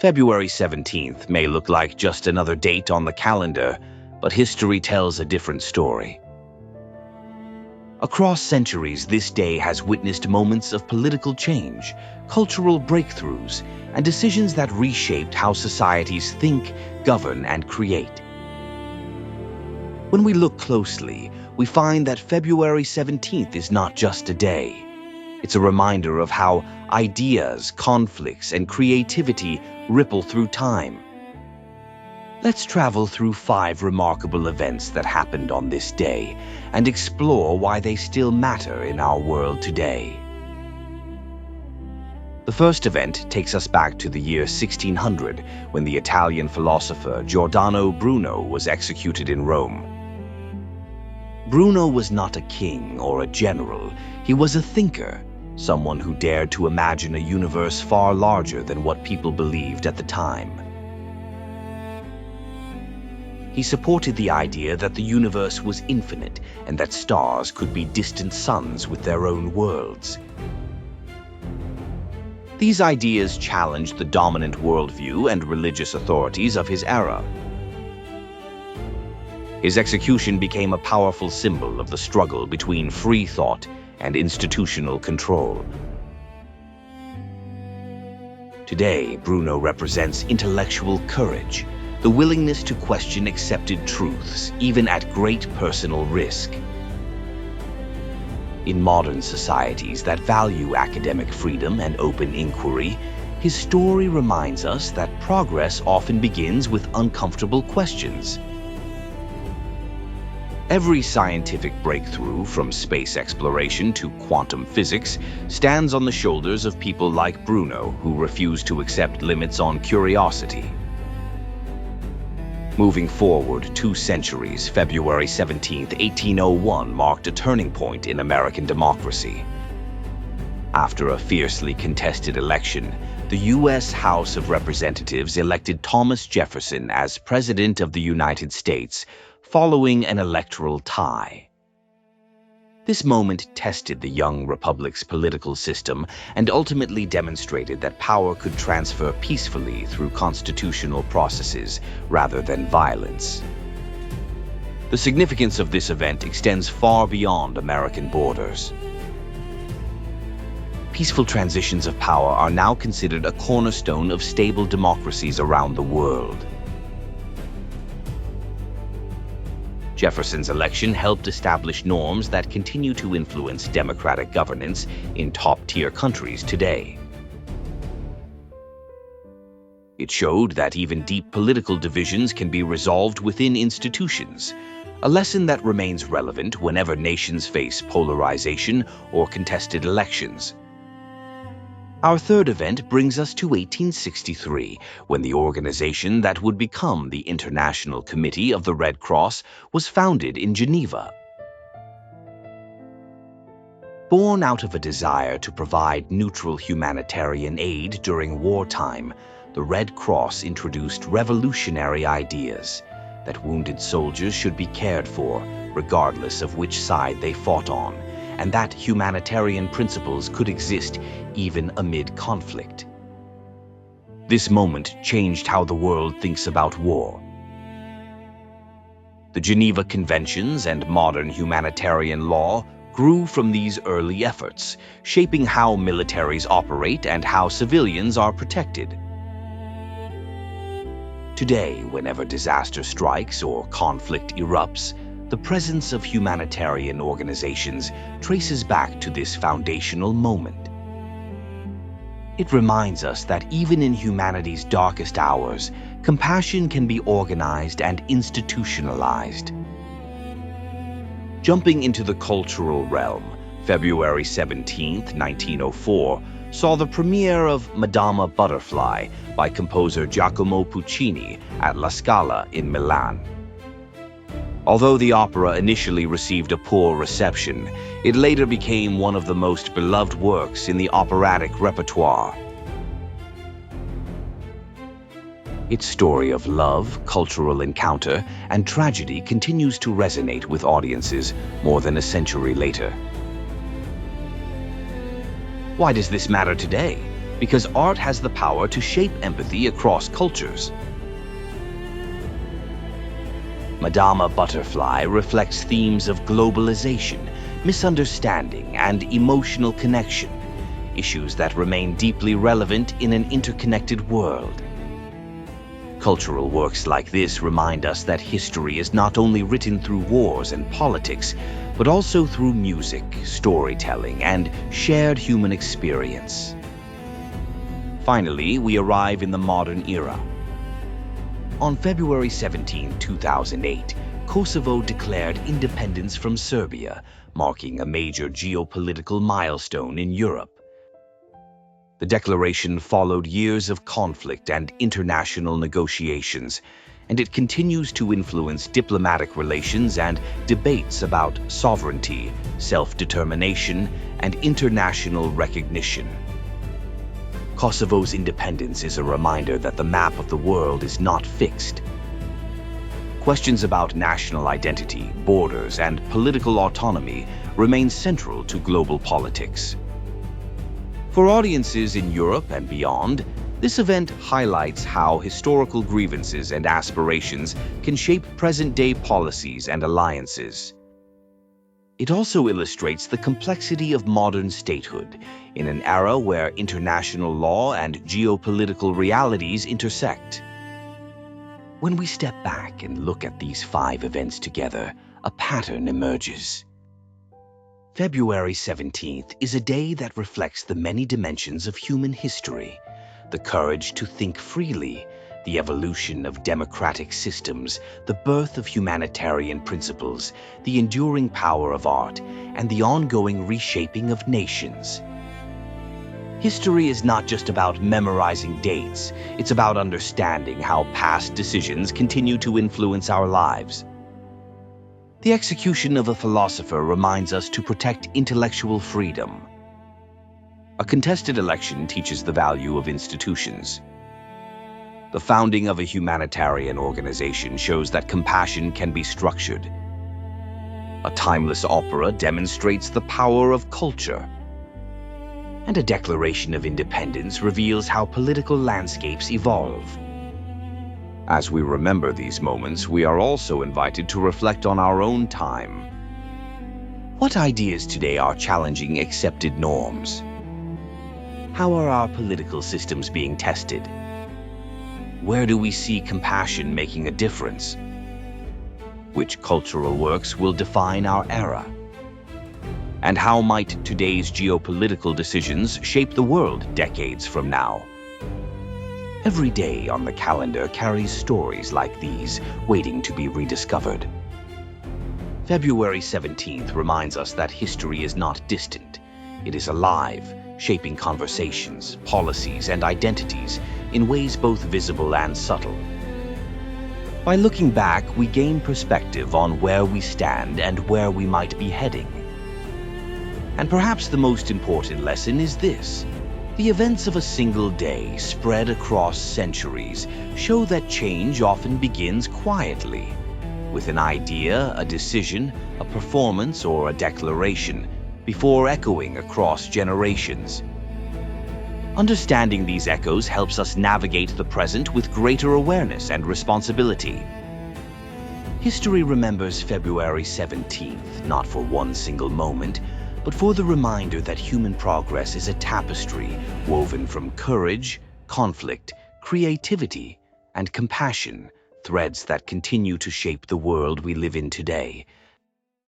February 17th may look like just another date on the calendar, but history tells a different story. Across centuries, this day has witnessed moments of political change, cultural breakthroughs, and decisions that reshaped how societies think, govern, and create. When we look closely, we find that February 17th is not just a day. It's a reminder of how ideas, conflicts, and creativity ripple through time. Let's travel through 5 remarkable events that happened on this day and explore why they still matter in our world today. The first event takes us back to the year 1600, when the Italian philosopher Giordano Bruno was executed in Rome. Bruno was not a king or a general. He was a thinker, someone who dared to imagine a universe far larger than what people believed at the time. He supported the idea that the universe was infinite and that stars could be distant suns with their own worlds. These ideas challenged the dominant worldview and religious authorities of his era. His execution became a powerful symbol of the struggle between free thought and institutional control. Today, Bruno represents intellectual courage, the willingness to question accepted truths, even at great personal risk. In modern societies that value academic freedom and open inquiry, his story reminds us that progress often begins with uncomfortable questions. Every scientific breakthrough, from space exploration to quantum physics, stands on the shoulders of people like Bruno, who refuse to accept limits on curiosity. Moving forward 2 centuries, February 17, 1801 marked a turning point in American democracy. After a fiercely contested election, the U.S. House of Representatives elected Thomas Jefferson as President of the United States, following an electoral tie. This moment tested the young republic's political system and ultimately demonstrated that power could transfer peacefully through constitutional processes rather than violence. The significance of this event extends far beyond American borders. Peaceful transitions of power are now considered a cornerstone of stable democracies around the world. Jefferson's election helped establish norms that continue to influence democratic governance in top-tier countries today. It showed that even deep political divisions can be resolved within institutions, a lesson that remains relevant whenever nations face polarization or contested elections. Our third event brings us to 1863, when the organization that would become the International Committee of the Red Cross was founded in Geneva. Born out of a desire to provide neutral humanitarian aid during wartime, the Red Cross introduced revolutionary ideas that wounded soldiers should be cared for, regardless of which side they fought on, and that humanitarian principles could exist even amid conflict. This moment changed how the world thinks about war. The Geneva Conventions and modern humanitarian law grew from these early efforts, shaping how militaries operate and how civilians are protected. Today, whenever disaster strikes or conflict erupts, the presence of humanitarian organizations traces back to this foundational moment. It reminds us that even in humanity's darkest hours, compassion can be organized and institutionalized. Jumping into the cultural realm, February 17, 1904, saw the premiere of Madama Butterfly by composer Giacomo Puccini at La Scala in Milan. Although the opera initially received a poor reception, it later became one of the most beloved works in the operatic repertoire. Its story of love, cultural encounter, and tragedy continues to resonate with audiences more than a century later. Why does this matter today? because art has the power to shape empathy across cultures. Madama Butterfly reflects themes of globalization, misunderstanding, and emotional connection, issues that remain deeply relevant in an interconnected world. Cultural works like this remind us that history is not only written through wars and politics, but also through music, storytelling, and shared human experience. Finally, we arrive in the modern era. On February 17, 2008, Kosovo declared independence from Serbia, marking a major geopolitical milestone in Europe. The declaration followed years of conflict and international negotiations, and it continues to influence diplomatic relations and debates about sovereignty, self-determination, and international recognition. Kosovo's independence is a reminder that the map of the world is not fixed. Questions about national identity, borders, and political autonomy remain central to global politics. For audiences in Europe and beyond, this event highlights how historical grievances and aspirations can shape present-day policies and alliances. It also illustrates the complexity of modern statehood in an era where international law and geopolitical realities intersect. When we step back and look at these 5 events together, a pattern emerges. February 17th is a day that reflects the many dimensions of human history: the courage to think freely, the evolution of democratic systems, the birth of humanitarian principles, the enduring power of art, and the ongoing reshaping of nations. History is not just about memorizing dates, it's about understanding how past decisions continue to influence our lives. The execution of a philosopher reminds us to protect intellectual freedom. A contested election teaches the value of institutions. The founding of a humanitarian organization shows that compassion can be structured. A timeless opera demonstrates the power of culture. And a declaration of independence reveals how political landscapes evolve. As we remember these moments, we are also invited to reflect on our own time. What ideas today are challenging accepted norms? How are our political systems being tested? Where do we see compassion making a difference? Which cultural works will define our era? And how might today's geopolitical decisions shape the world decades from now? Every day on the calendar carries stories like these, waiting to be rediscovered. February 17th reminds us that history is not distant. It is alive, shaping conversations, policies, and identities in ways both visible and subtle. By looking back, we gain perspective on where we stand and where we might be heading. And perhaps the most important lesson is this: the events of a single day spread across centuries show that change often begins quietly, with an idea, a decision, a performance, or a declaration, before echoing across generations. Understanding these echoes helps us navigate the present with greater awareness and responsibility. History remembers February 17th not for one single moment, but for the reminder that human progress is a tapestry woven from courage, conflict, creativity, and compassion, threads that continue to shape the world we live in today.